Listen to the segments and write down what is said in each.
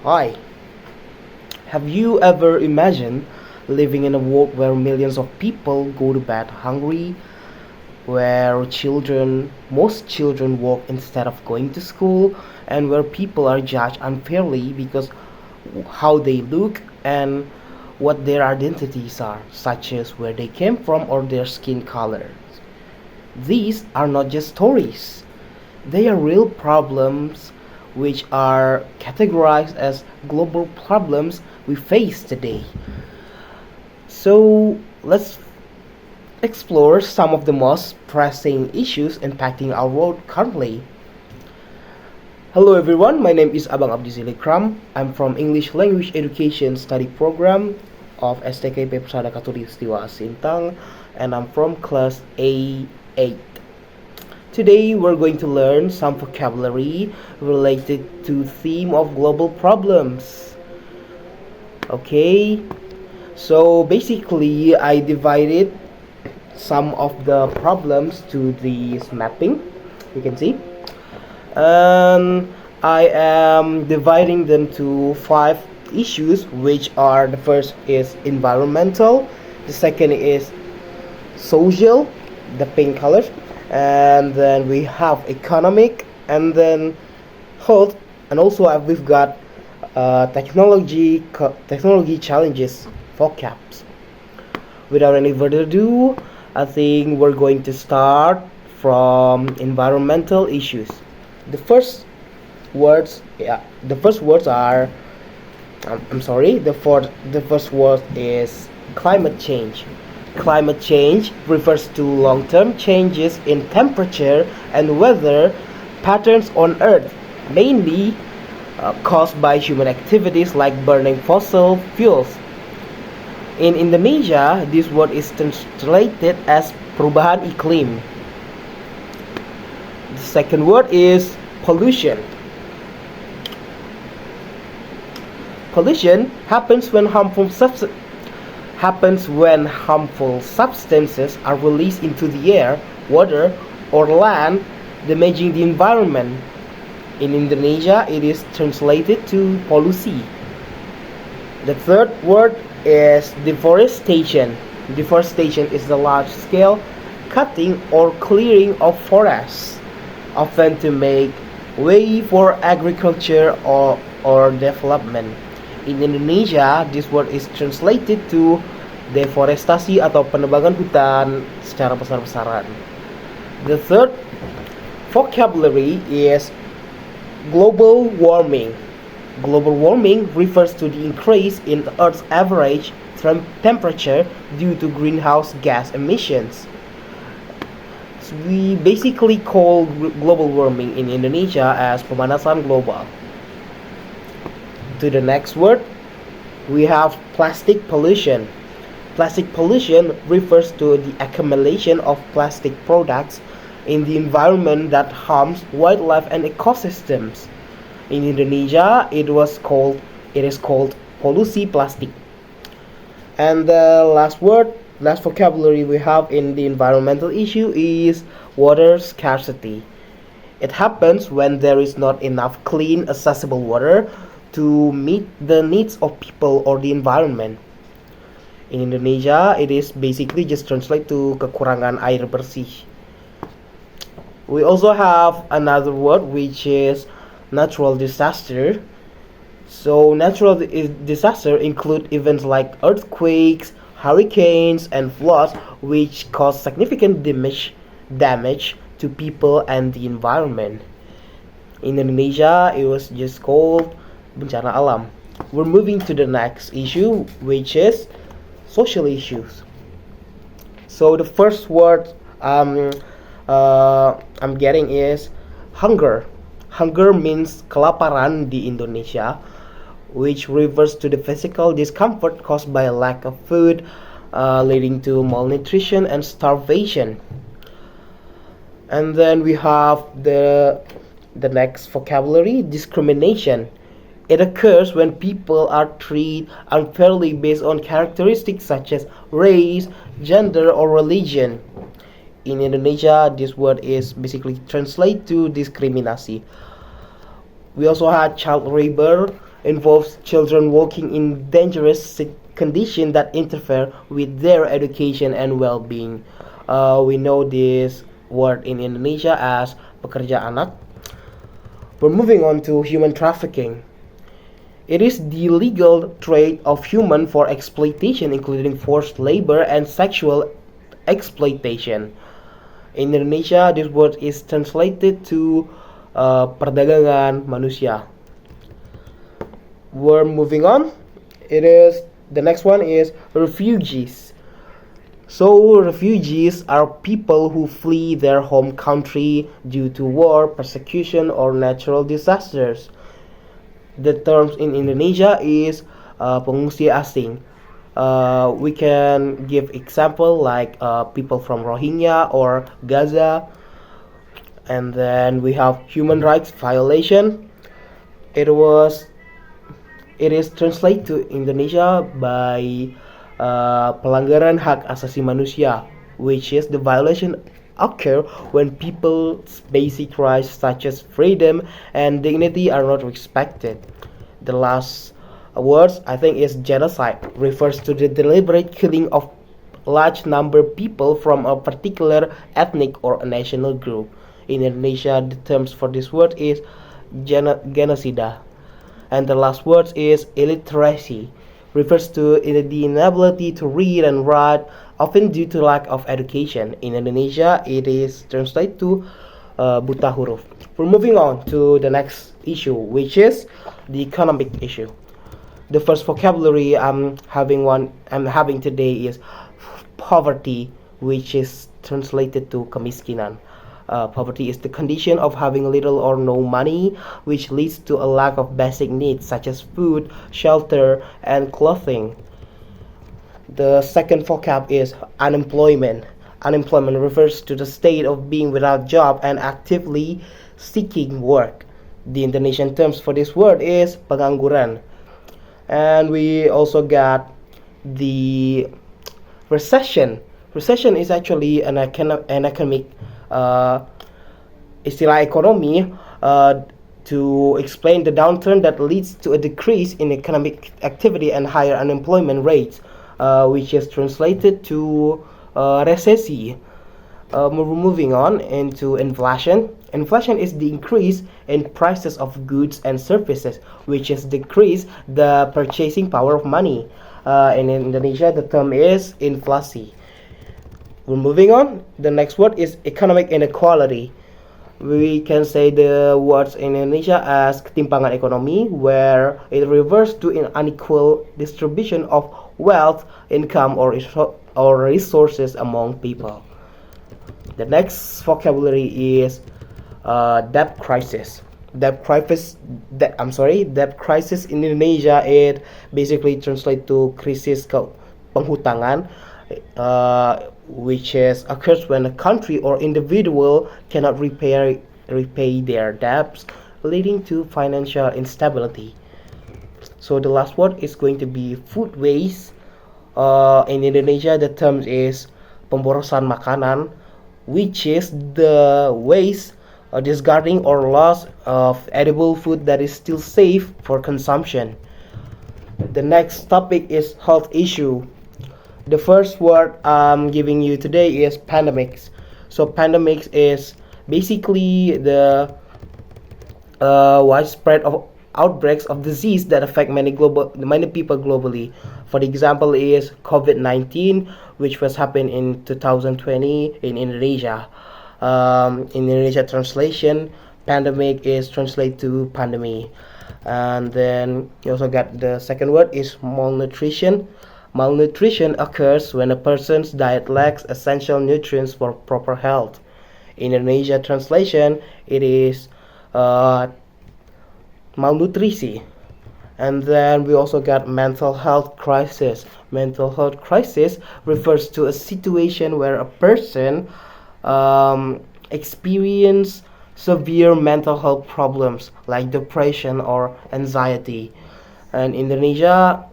Hi, have you ever imagined living in a world where millions of people go to bed hungry, where most children work instead of going to school, and where people are judged unfairly because how they look and what their identities are, such as where they came from or their skin color? These are not just stories, they are real problems which are categorized as global problems we face today. So let's explore some of the most pressing issues impacting our world currently. Hello everyone, my name is Abang Abdi Ikram. I'm from English Language Education Study Program of STKIP Persada Khatulistiwa Sintang, and I'm from class A8. Today we're going to learn some vocabulary related to theme of global problems. Okay, so basically I divided some of the problems to this mapping, you can see, and I am dividing them to 5 issues, which are: the first is environmental, the second is social, the pink color, and then we have economic, and then health, and also we've got technology challenges vocabs. Without any further ado, I think we're going to start from environmental issues. The first words are the first word is climate change. Climate change refers to long-term changes in temperature and weather patterns on Earth, mainly caused by human activities like burning fossil fuels. In Indonesia, this word is translated as perubahan iklim. The second word is pollution. Pollution happens when harmful substances are released into the air, water, or land, damaging the environment. In Indonesia, it is translated to polusi. The third word is deforestation. Deforestation is the large-scale cutting or clearing of forests, often to make way for agriculture or development. In Indonesia, this word is translated to deforestasi atau penebangan hutan secara besar-besaran. The third vocabulary is global warming. Global warming refers to the increase in the Earth's average temperature due to greenhouse gas emissions. So we basically call global warming in Indonesia as pemanasan global. To the next word, we have plastic pollution. Plastic pollution refers to the accumulation of plastic products in the environment that harms wildlife and ecosystems. In Indonesia, it is called polusi plastik. And the last vocabulary we have in the environmental issue is water scarcity. It happens when there is not enough clean, accessible water to meet the needs of people or the environment. In Indonesia, it is basically just translate to kekurangan air bersih. We also have another word which is natural disaster. So natural disaster include events like earthquakes, hurricanes, and floods which cause significant damage to people and the environment. In Indonesia, it was just called bencana alam. We're moving to the next issue, which is social issues. So the first word I'm getting is hunger. Hunger means kelaparan di Indonesia, which refers to the physical discomfort caused by a lack of food, leading to malnutrition and starvation. And then we have the next vocabulary, discrimination. It occurs when people are treated unfairly based on characteristics such as race, gender, or religion. In Indonesia, this word is basically translated to diskriminasi. We also had child labor involves children working in dangerous conditions that interfere with their education and well-being. We know this word in Indonesia as pekerja anak. We're moving on to human trafficking. It is the legal trade of human for exploitation, including forced labor and sexual exploitation. In Indonesia, this word is translated to perdagangan manusia. We're moving on. The next one is refugees. So refugees are people who flee their home country due to war, persecution, or natural disasters. The terms in Indonesia is pengungsi asing. We can give example like people from Rohingya or Gaza. And then we have human rights violation. It is translated to Indonesia by pelanggaran hak asasi manusia, which is the violation occur when people's basic rights such as freedom and dignity are not respected. The last words I think is genocide, refers to the deliberate killing of large number of people from a particular ethnic or a national group. In Indonesia, the terms for this word is genocida. And the last word is illiteracy, refers to the inability to read and write, often due to lack of education. In Indonesia, it is translated to buta huruf. We're moving on to the next issue, which is the economic issue. The first vocabulary I'm having today is poverty, which is translated to kemiskinan. Poverty is the condition of having little or no money, which leads to a lack of basic needs such as food, shelter, and clothing. The second vocab is unemployment. Unemployment refers to the state of being without job and actively seeking work. The Indonesian terms for this word is pengangguran. And we also got the recession. Recession is actually an economic istilah ekonomi to explain the downturn that leads to a decrease in economic activity and higher unemployment rates, which is translated to resesi. Moving on into inflation. Inflation is the increase in prices of goods and services, which is decrease the purchasing power of money. In Indonesia, the term is inflasi. We're moving on. The next word is economic inequality. We can say the words in Indonesia as ketimpangan ekonomi, where it refers to an unequal distribution of wealth, income, or resources among people. The next vocabulary is debt crisis. Debt crisis in Indonesia, it basically translates to krisis penghutangan, which occurs when a country or individual cannot repay their debts, leading to financial instability. So the last word is going to be food waste. In Indonesia, the term is pemborosan makanan, which is the waste, discarding or loss of edible food that is still safe for consumption. The next topic is health issue. The first word I'm giving you today is pandemics. So pandemics is basically the widespread of outbreaks of disease that affect many people globally. For the example is COVID-19, which was happened in 2020 in Indonesia. In Indonesia translation, pandemic is translated to pandemic. And then you also got the second word is malnutrition. Malnutrition occurs when a person's diet lacks essential nutrients for proper health. In Indonesia translation, it is malnutrisi. And then we also got mental health crisis. Mental health crisis refers to a situation where a person experience severe mental health problems like depression or anxiety. And in Indonesia,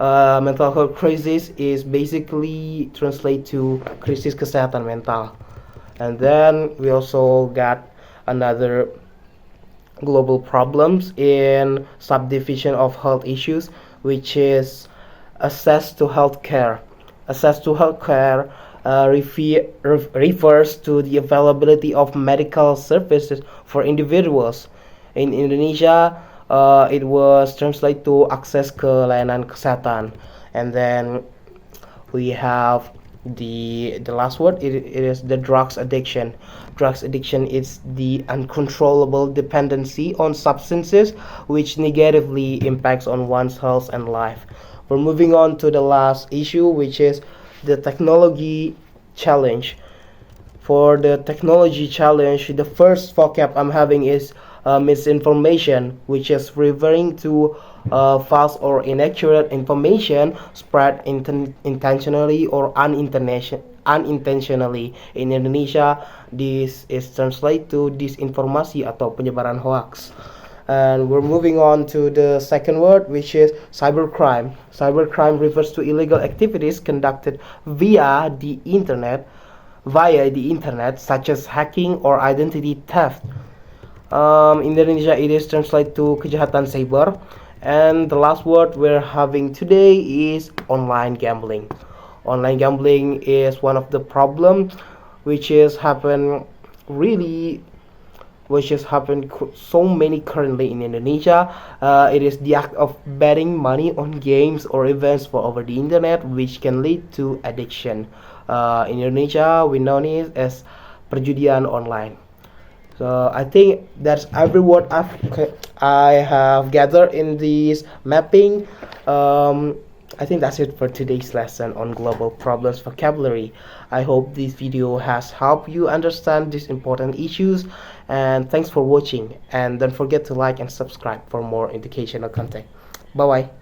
mental health crisis is basically translated to krisis kesehatan mental. And then we also got another global problems in subdivision of health issues, which is access to healthcare. Access to healthcare refers to the availability of medical services for individuals. In Indonesia, it was translated to akses ke layanan kesehatan. And then we have the last word, it is the drugs addiction. Drugs addiction is the uncontrollable dependency on substances which negatively impacts on one's health and life. We're moving on to the last issue, which is the technology challenge. For the technology challenge, the first vocab I'm having is misinformation, which is referring to false or inaccurate information spread intentionally or unintentionally. In Indonesia, this is translated to disinformasi atau penyebaran hoax. And we're moving on to the second word, which is cybercrime. Cybercrime refers to illegal activities conducted via the internet, such as hacking or identity theft. In Indonesia, it is translated to kejahatan cyber. And the last word we're having today is online gambling. Online gambling is one of the problems which is happen really which has happened so many currently in Indonesia. It is the act of betting money on games or events for over the internet, which can lead to addiction. In Indonesia, we know it as perjudian online. So I think that's every word I have gathered in this mapping. I think that's it for today's lesson on global problems vocabulary. I hope this video has helped you understand these important issues, and thanks for watching, and don't forget to like and subscribe for more educational content. Bye bye.